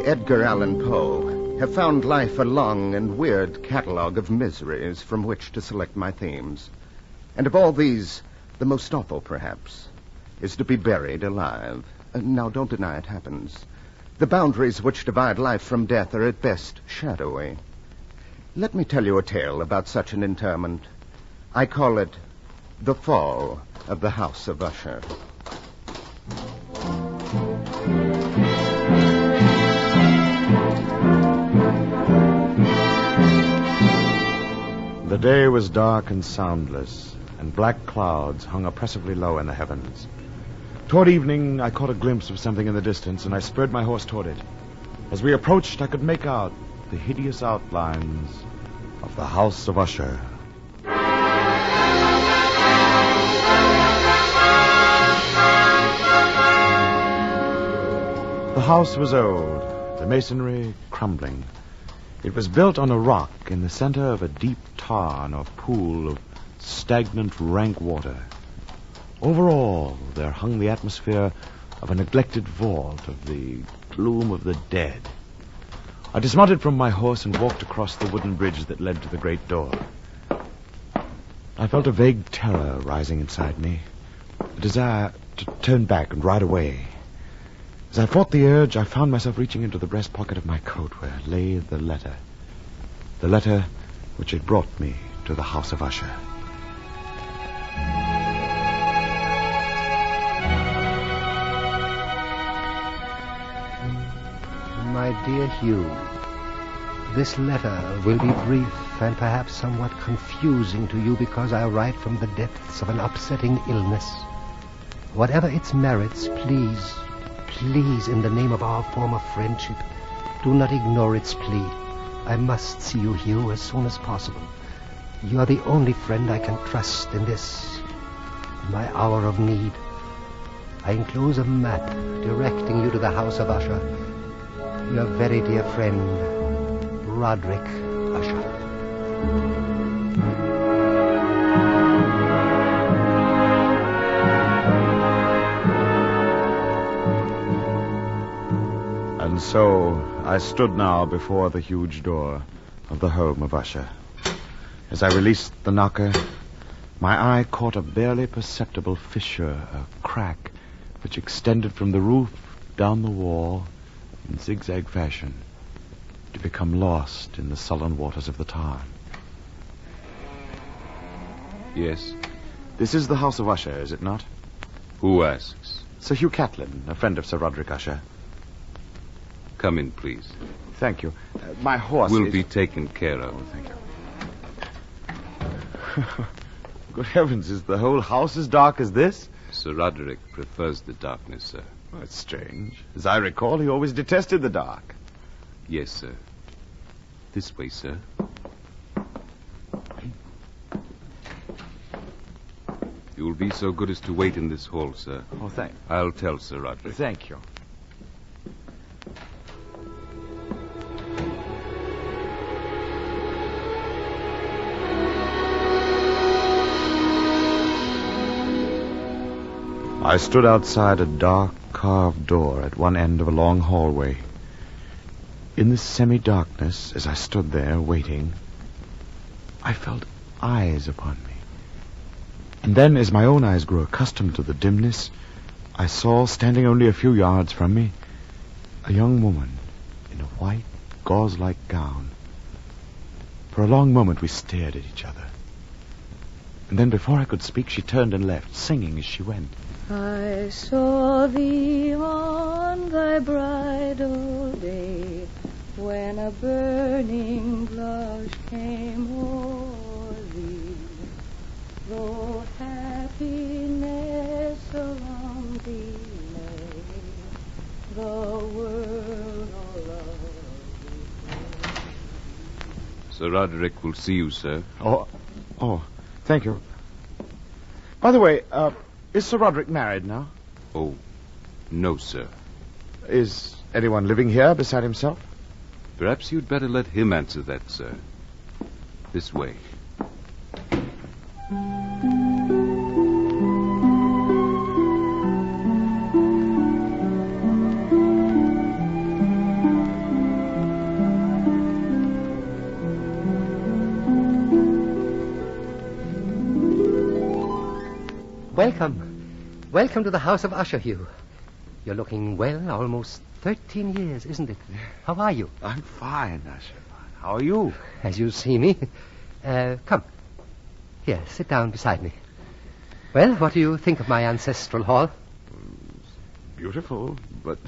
Edgar Allan Poe, have found life a long and weird catalog of miseries from which to select my themes. And of all these, the most awful, perhaps, is to be buried alive. Now, don't deny it happens. The boundaries which divide life from death are at best shadowy. Let me tell you a tale about such an interment. I call it The Fall of the House of Usher. The day was dark and soundless, and black clouds hung oppressively low in the heavens. Toward evening, I caught a glimpse of something in the distance, and I spurred my horse toward it. As we approached, I could make out the hideous outlines of the House of Usher. The house was old, the masonry crumbling. It was built on a rock in the center of a deep tarn or pool of stagnant, rank water. Over all, there hung the atmosphere of a neglected vault, of the gloom of the dead. I dismounted from my horse and walked across the wooden bridge that led to the great door. I felt a vague terror rising inside me, a desire to turn back and ride away. As I fought the urge, I found myself reaching into the breast pocket of my coat where lay the letter. The letter which had brought me to the House of Usher. My dear Hugh, this letter will be brief and perhaps somewhat confusing to you because I write from the depths of an upsetting illness. Whatever its merits, please, in the name of our former friendship, do not ignore its plea. I must see you, Hugh, as soon as possible. You are the only friend I can trust in this, my hour of need. I enclose a map directing you to the House of Usher. Your very dear friend, Roderick Usher. And so I stood now before the huge door of the home of Usher. As I released the knocker, my eye caught a barely perceptible fissure, a crack, which extended from the roof down the wall in zigzag fashion, to become lost in the sullen waters of the tarn. Yes? This is the House of Usher, is it not? Who asks? Sir Hugh Catlin, a friend of Sir Roderick Usher. Come in, please. Thank you. My horse will be taken care of. Oh, thank you. Good heavens, is the whole house as dark as this? Sir Roderick prefers the darkness, sir. Oh, it's strange. As I recall, he always detested the dark. Yes, sir. This way, sir. You will be so good as to wait in this hall, sir. Oh, I'll tell Sir Roderick. Thank you. I stood outside a dark, carved door at one end of a long hallway. In the semi-darkness, as I stood there waiting, I felt eyes upon me. And then, as my own eyes grew accustomed to the dimness, I saw, standing only a few yards from me, a young woman in a white, gauze-like gown. For a long moment we stared at each other. And then, before I could speak, she turned and left, singing as she went. I saw thee on thy bridal day, when a burning blush came o'er thee. Though happiness around thee lay, the world all love thee. Sir Roderick will see you, sir. Oh, thank you. By the way, is Sir Roderick married now? Oh, no, sir. Is anyone living here beside himself? Perhaps you'd better let him answer that, sir. This way. Welcome. Welcome to the house of Usher, Hugh. You're looking well, almost 13 years, isn't it? How are you? I'm fine, Usher. How are you? As you see me. Come. Here, sit down beside me. Well, what do you think of my ancestral hall? Beautiful, but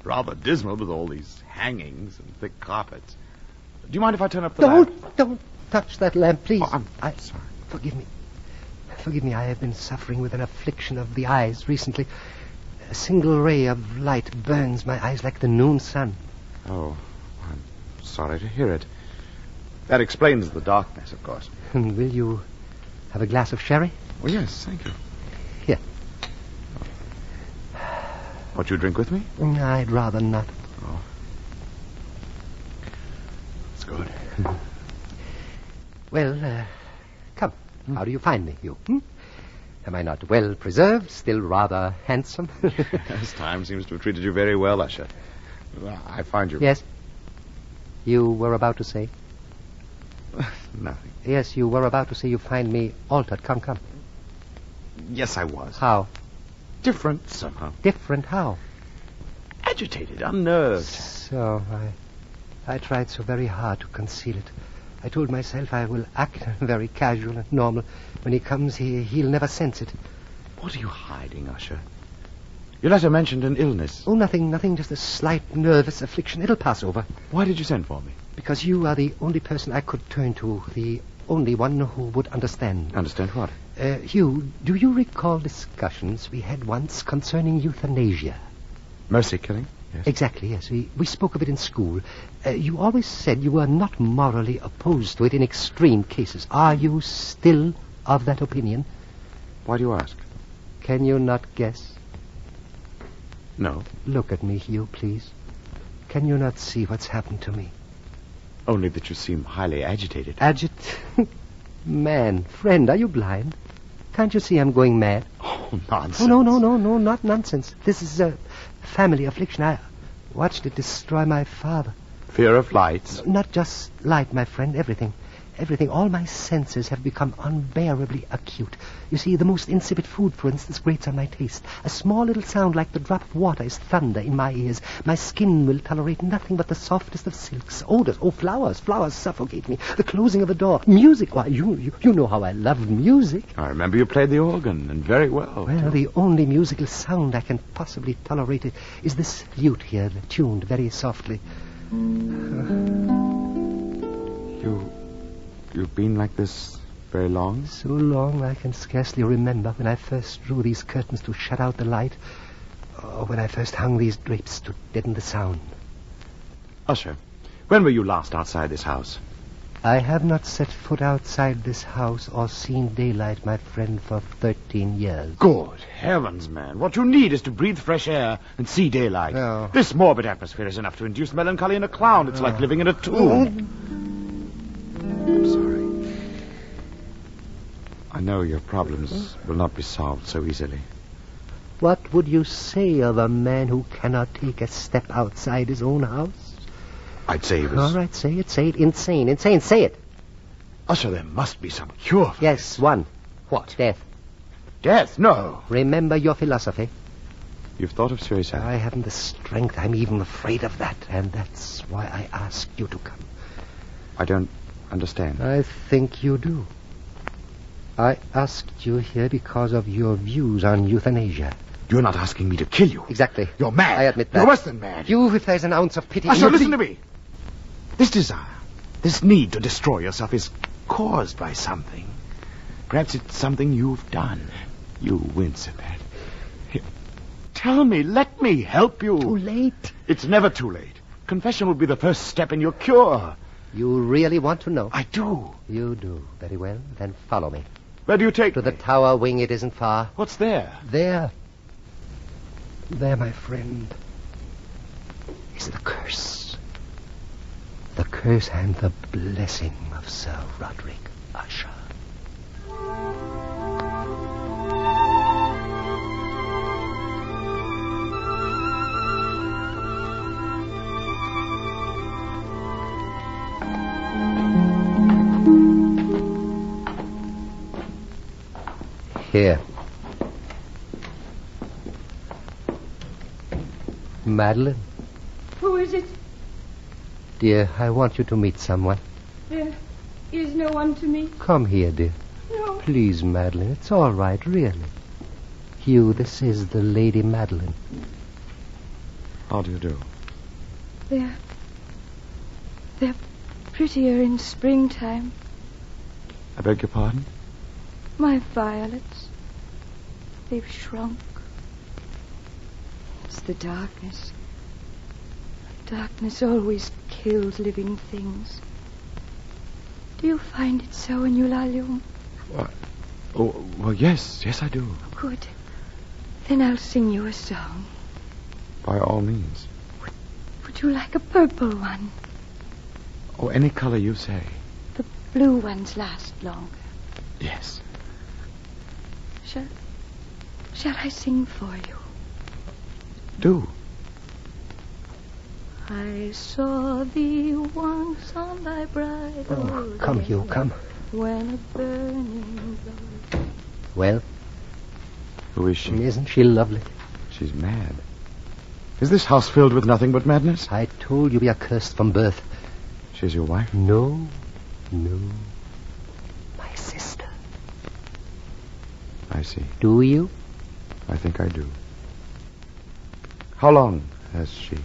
rather dismal with all these hangings and thick carpets. Do you mind if I turn up the lamp? Don't touch that lamp, please. Oh, I'm sorry. Forgive me. Forgive me, I have been suffering with an affliction of the eyes recently. A single ray of light burns my eyes like the noon sun. Oh, I'm sorry to hear it. That explains the darkness, of course. And will you have a glass of sherry? Oh, yes, thank you. Here. Won't you drink with me? I'd rather not. Oh. That's good. Well, come. How do you find me, Hugh? Am I not well preserved, still rather handsome? Yes, time seems to have treated you very well, Usher. I find you... Yes? You were about to say? Nothing. Yes, you were about to say you find me altered. Come. Yes, I was. How? Different, somehow. Different how? Agitated, unnerved. So, I tried so very hard to conceal it. I told myself I will act very casual and normal. When he comes, he'll never sense it. What are you hiding, Usher? Your letter mentioned an illness. Oh, nothing, just a slight nervous affliction. It'll pass over. Why did you send for me? Because you are the only person I could turn to, the only one who would understand. Understand what? Hugh, do you recall discussions we had once concerning euthanasia? Mercy killing? Yes. Exactly, yes. We spoke of it in school. You always said you were not morally opposed to it in extreme cases. Are you still of that opinion? Why do you ask? Can you not guess? No. Look at me, Hugh, please. Can you not see what's happened to me? Only that you seem highly agitated. Man, friend, are you blind? Can't you see I'm going mad? Oh, nonsense. Oh, no, not nonsense. This is a family affliction. I watched it destroy my father. Fear of lights? Not just light, my friend, everything. All my senses have become unbearably acute. You see, the most insipid food, for instance, grates on my taste. A small little sound like the drop of water is thunder in my ears. My skin will tolerate nothing but the softest of silks. Odors, flowers suffocate me. The closing of a door. Music, why, you know how I love music. I remember you played the organ, and very well. Well, the only musical sound I can possibly tolerate is this lute here, tuned very softly. You've been like this very long? So long I can scarcely remember when I first drew these curtains to shut out the light, or when I first hung these drapes to deaden the sound. Usher, when were you last outside this house? I have not set foot outside this house or seen daylight, my friend, for 13 years. Good heavens, man. What you need is to breathe fresh air and see daylight. Oh. This morbid atmosphere is enough to induce melancholy in a clown. It's like living in a tomb. I'm sorry. I know your problems will not be solved so easily. What would you say of a man who cannot take a step outside his own house? I'd say he was... All right, say it. Insane, say it. Usher, there must be some cure for Yes, this. one. What? Death. Death? No. Remember your philosophy. You've thought of suicide? I haven't the strength. I'm even afraid of that. And that's why I asked you to come. I don't understand. I think you do. I asked you here because of your views on euthanasia. You're not asking me to kill you. Exactly. You're mad. I admit that. You're worse than mad. You, if there's an ounce of pity... Usher, listen to me. This desire, this need to destroy yourself is caused by something. Perhaps it's something you've done. You wince at that. Here, tell me, let me help you. Too late. It's never too late. Confession will be the first step in your cure. You really want to know? I do. You do. Very well. Then follow me. Where do you take To me? the tower wing. It isn't far. What's there? There, my friend, is the curse. The curse and the blessing of Sir Roderick Usher. Here. Madeline. Who is it? Dear, I want you to meet someone. There is no one to meet. Come here, dear. No. Please, Madeline. It's all right, really. Hugh, this is the Lady Madeline. How do you do? They're prettier in springtime. I beg your pardon? My violets. They've shrunk. It's the darkness. Darkness always kills living things. Do you find it so in Eulalia? What? Oh, well, yes, I do. Good. Then I'll sing you a song. By all means. Would you like a purple one? Oh, any color you say. The blue ones last longer. Yes. Shall I sing for you? Do. I saw thee once on thy bridal Oh, come, day, Hugh, come. when a burning glow. Well, Who is she? isn't she lovely? She's mad. Is this house filled with nothing but madness? I told you we are cursed from birth. She's your wife? No. My sister. I see. Do you? I think I do. How long has she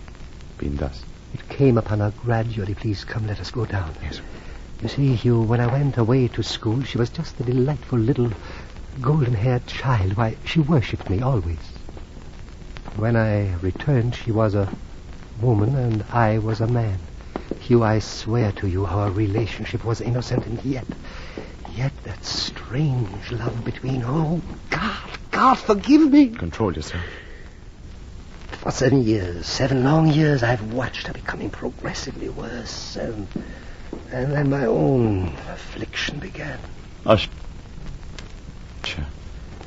been thus? It came upon her gradually. Please come, let us go down. Yes. You see, Hugh, when I went away to school, she was just a delightful little golden-haired child. Why, she worshipped me always. When I returned, she was a woman and I was a man. Hugh, I swear to you our relationship was innocent, and yet that strange love between... Oh, God, forgive me. Control yourself. For 7 years, 7 long years, I've watched her becoming progressively worse, and then my own affliction began. Usher.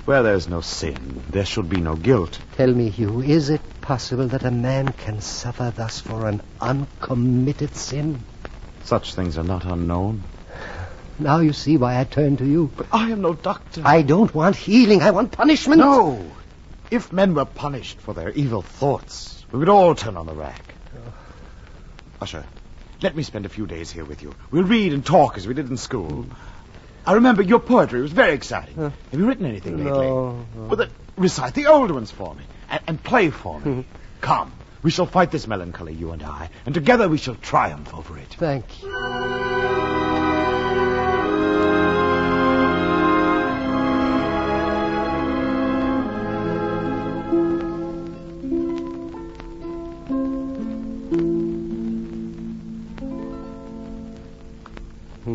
Where there's no sin, there should be no guilt. Tell me, Hugh, is it possible that a man can suffer thus for an uncommitted sin? Such things are not unknown. Now you see why I turn to you. But I am no doctor. I don't want healing, I want punishment. No! If men were punished for their evil thoughts, we would all turn on the rack. Usher, let me spend a few days here with you. We'll read and talk as we did in school. I remember your poetry was very exciting. Have you written anything lately? No. Well, then recite the old ones for me and play for me. Come, we shall fight this melancholy, you and I, and together we shall triumph over it. Thank you.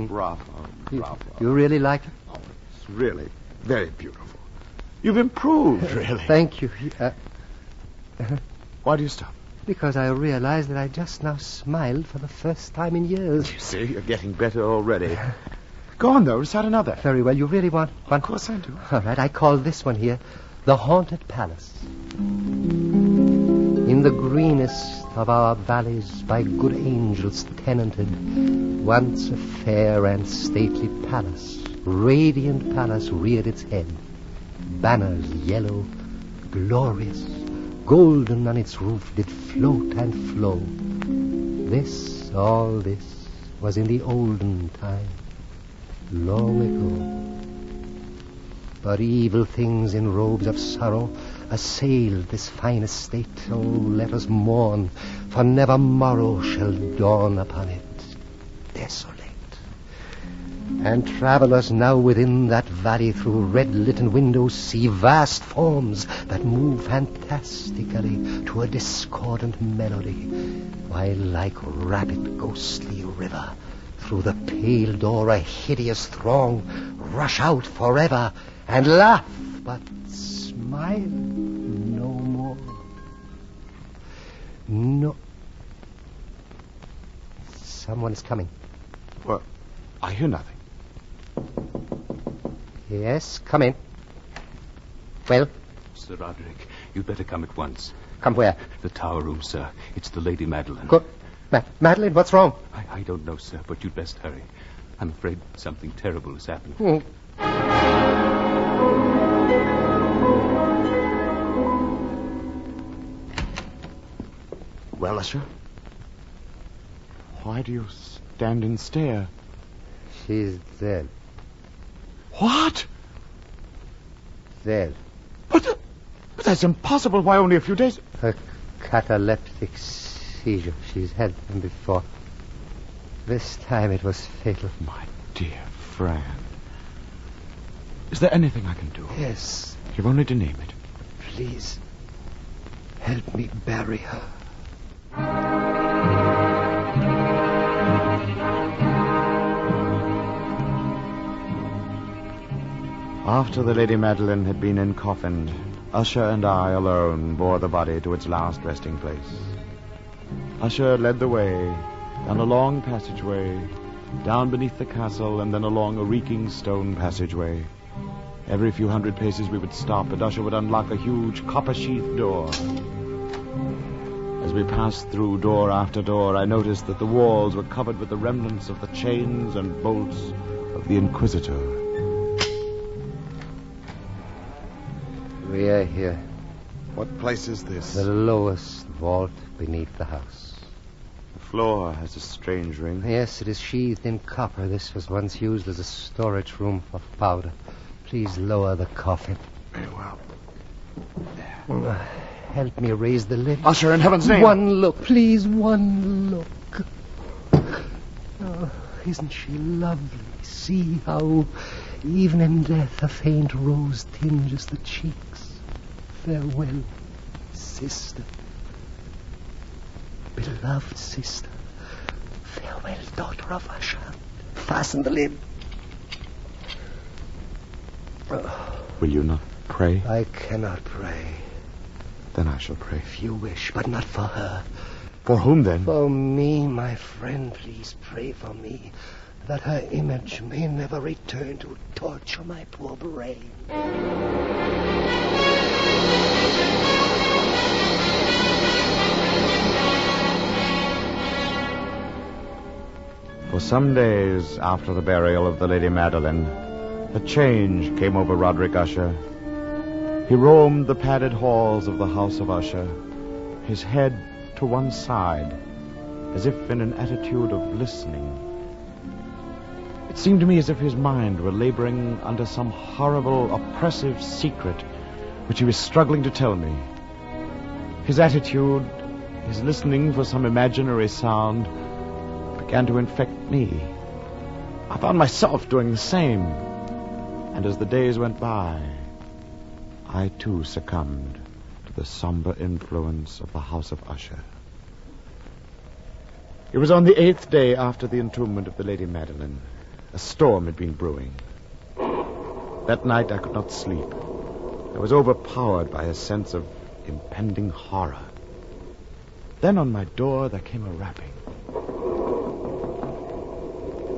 Bravo. You really like it? Oh, it's really very beautiful. You've improved, really. Thank you. Why do you stop? Because I realized that I just now smiled for the first time in years. You see, you're getting better already. Go on, though. Recite another. Very well. You really want one? Of course I do. All right. I call this one here The Haunted Palace. In the greenest of our valleys, by good angels tenanted, once a fair and stately palace, radiant palace, reared its head. Banners yellow, glorious, golden on its roof did float and flow. All this, was in the olden time, long ago. But evil things in robes of sorrow assailed this fine estate. Oh, let us mourn, for never morrow shall dawn upon it, desolate. And travelers now within that valley through red-litten windows see vast forms that move fantastically to a discordant melody, while like rapid ghostly river through the pale door a hideous throng rush out forever and laugh, but smile no more. No. Someone is coming. Well, I hear nothing. Yes, come in. Well? Sir Roderick, you'd better come at once. Come where? The tower room, sir. It's the Lady Madeline. Go. Madeline, what's wrong? I don't know, sir, but you'd best hurry. I'm afraid something terrible has happened. Oh. Well, Usher? Why do you stand and stare? She's dead. What? Dead. But that's impossible. Why, only a few days... A cataleptic seizure. She's had them before. This time it was fatal. My dear Fran. Is there anything I can do? Yes. You've only to name it. Please, help me bury her. After the Lady Madeline had been encoffined, Usher and I alone bore the body to its last resting place. Usher led the way down a long passageway, down beneath the castle, and then along a reeking stone passageway. Every few hundred paces we would stop, and Usher would unlock a huge copper-sheathed door. As we passed through door after door, I noticed that the walls were covered with the remnants of the chains and bolts of the Inquisitor. We are here. What place is this? The lowest vault beneath the house. The floor has a strange ring. Yes, it is sheathed in copper. This was once used as a storage room for powder. Please lower the coffin. Very well. Help me raise the lid. Usher, in heaven's name. One look, please, one look. Oh, isn't she lovely? See how, even in death, a faint rose tinges the cheeks. Farewell, sister. Beloved sister. Farewell, daughter of Usher. Fasten the lid. Will you not pray? I cannot pray. Then I shall pray. If you wish, but not for her. For whom, then? For me, my friend, please pray for me, that her image may never return to torture my poor brain. For some days after the burial of the Lady Madeline, a change came over Roderick Usher. He roamed the padded halls of the house of Usher, his head to one side, as if in an attitude of listening. It seemed to me as if his mind were laboring under some horrible, oppressive secret which he was struggling to tell me. His attitude, his listening for some imaginary sound, began to infect me. I found myself doing the same. And as the days went by, I too succumbed to the somber influence of the house of Usher. It was on the 8th day after the entombment of the Lady Madeline. A storm had been brewing. That night I could not sleep. I was overpowered by a sense of impending horror. Then on my door there came a rapping.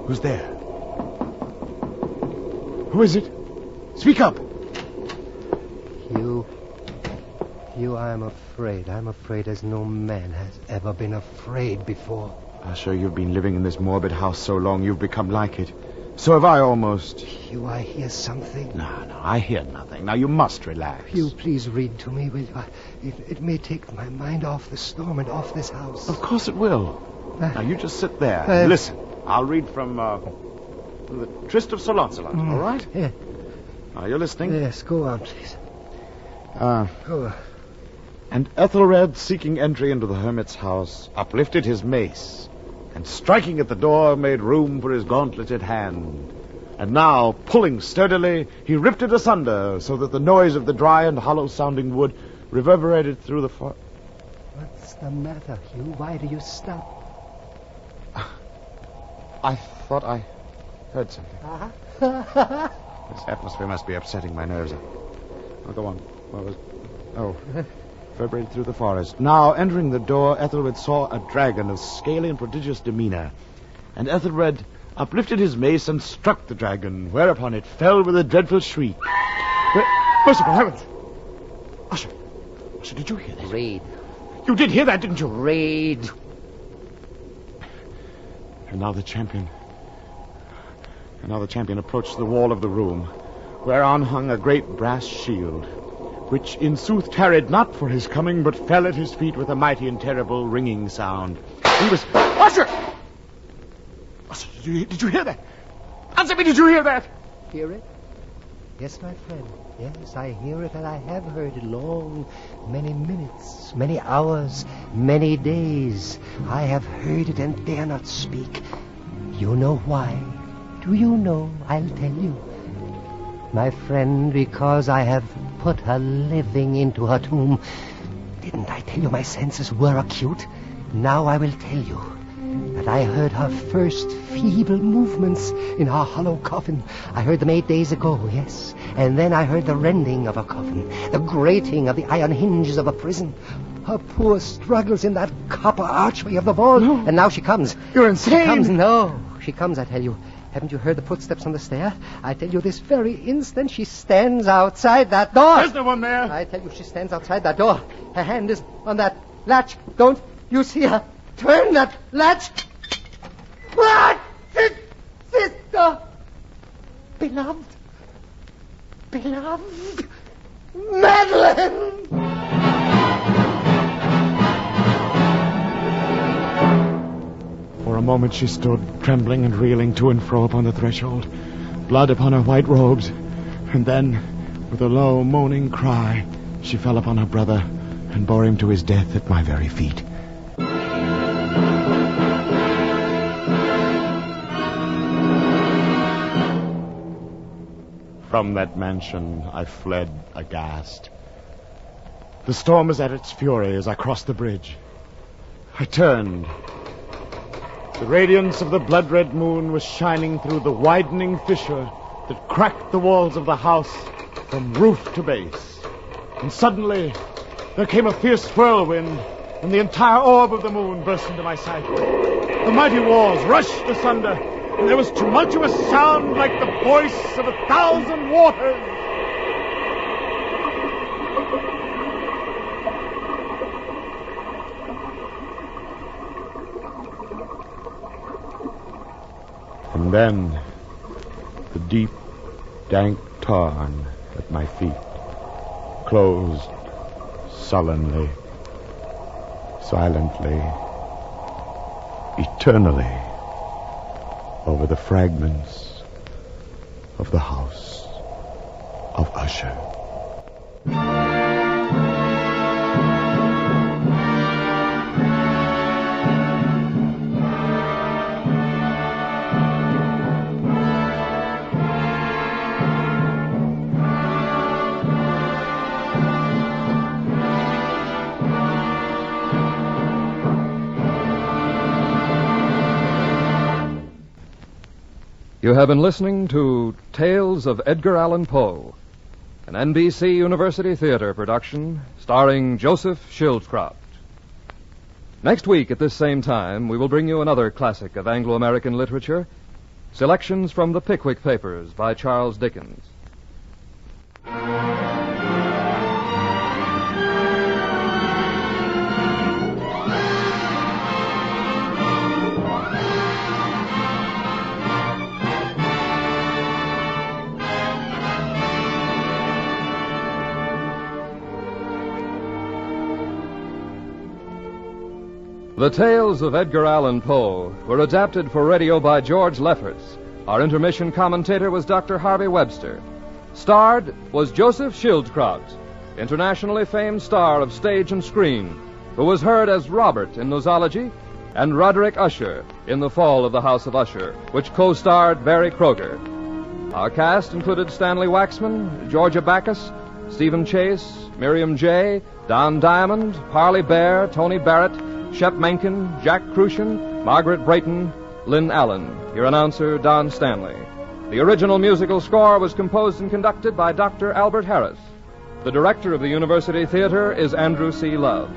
Who's there? Who is it? Speak up! You, I'm afraid. I'm afraid as no man has ever been afraid before. Usher, you've been living in this morbid house so long you've become like it. So have I almost. You, I hear something. No, I hear nothing. Now, you must relax. You please read to me, will you? It may take my mind off the storm and off this house. Of course it will. Now, you just sit there and listen. I'll read from the Tryst of Sir Launcelot, all right? Yeah. Are you listening? Yes, go on, please. Go on. And Ethelred, seeking entry into the hermit's house, uplifted his mace, and striking at the door, made room for his gauntleted hand. And now, pulling sturdily, he ripped it asunder, so that the noise of the dry and hollow-sounding wood reverberated through the What's the matter, Hugh? Why do you stop? I thought I heard something. This atmosphere must be upsetting my nerves. Oh, go on. What was... Oh, reverberated through the forest. Now, entering the door, Ethelred saw a dragon of scaly and prodigious demeanor. And Ethelred uplifted his mace and struck the dragon, whereupon it fell with a dreadful shriek. Merciful heavens! Usher, did you hear that? Read. You did hear that, didn't you? Read. And now the champion approached the wall of the room, whereon hung a great brass shield. which in sooth tarried not for his coming, but fell at his feet with a mighty and terrible ringing sound. He was... Usher! Usher, did you hear that? Answer me, did you hear that? Hear it? Yes, my friend. Yes, I hear it, and I have heard it long, many minutes, many hours, many days. I have heard it and dare not speak. You know why? Do you know? I'll tell you. My friend, because I have put her living into her tomb. Didn't I tell you my senses were acute? Now I will tell you that I heard her first feeble movements in her hollow coffin. I heard them 8 days ago, yes. And then I heard the rending of her coffin, the grating of the iron hinges of a prison, her poor struggles in that copper archway of the vault. No. And now she comes. You're insane. She comes, no. She comes, I tell you. Haven't you heard the footsteps on the stair? I tell you, this very instant she stands outside that door. There's no one there. I tell you, she stands outside that door. Her hand is on that latch. Don't you see her? Turn that latch. What? Sister. Beloved. Beloved. Madeline! For a moment she stood, trembling and reeling to and fro upon the threshold, blood upon her white robes. And then, with a low, moaning cry, she fell upon her brother and bore him to his death at my very feet. From that mansion I fled aghast. The storm was at its fury as I crossed the bridge. I turned. The radiance of the blood-red moon was shining through the widening fissure that cracked the walls of the house from roof to base. And suddenly, there came a fierce whirlwind, and the entire orb of the moon burst into my sight. The mighty walls rushed asunder, and there was tumultuous sound like the voice of 1,000 waters. And then, the deep, dank tarn at my feet closed sullenly, silently, eternally over the fragments of the house of Usher. You have been listening to Tales of Edgar Allan Poe, an NBC University Theater production starring Joseph Schildkraut. Next week at this same time, we will bring you another classic of Anglo-American literature, selections from the Pickwick Papers by Charles Dickens. The Tales of Edgar Allan Poe were adapted for radio by George Lefferts. Our intermission commentator was Dr. Harvey Webster. Starred was Joseph Schildkraut, internationally famed star of stage and screen, who was heard as Robert in Nosology, and Roderick Usher in The Fall of the House of Usher, which co-starred Barry Kroger. Our cast included Stanley Waxman, Georgia Backus, Stephen Chase, Miriam J., Don Diamond, Parley Bear, Tony Barrett, Shep Mencken, Jack Crucian, Margaret Brayton, Lynn Allen. Your announcer, Don Stanley. The original musical score was composed and conducted by Dr. Albert Harris. The director of the University Theater is Andrew C. Love.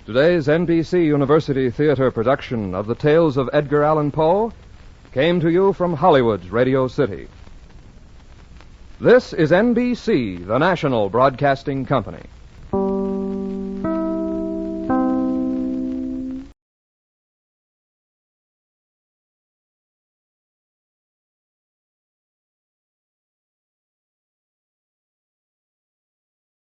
Today's NBC University Theater production of the tales of Edgar Allan Poe came to you from Hollywood's Radio City. This is NBC, the national broadcasting company.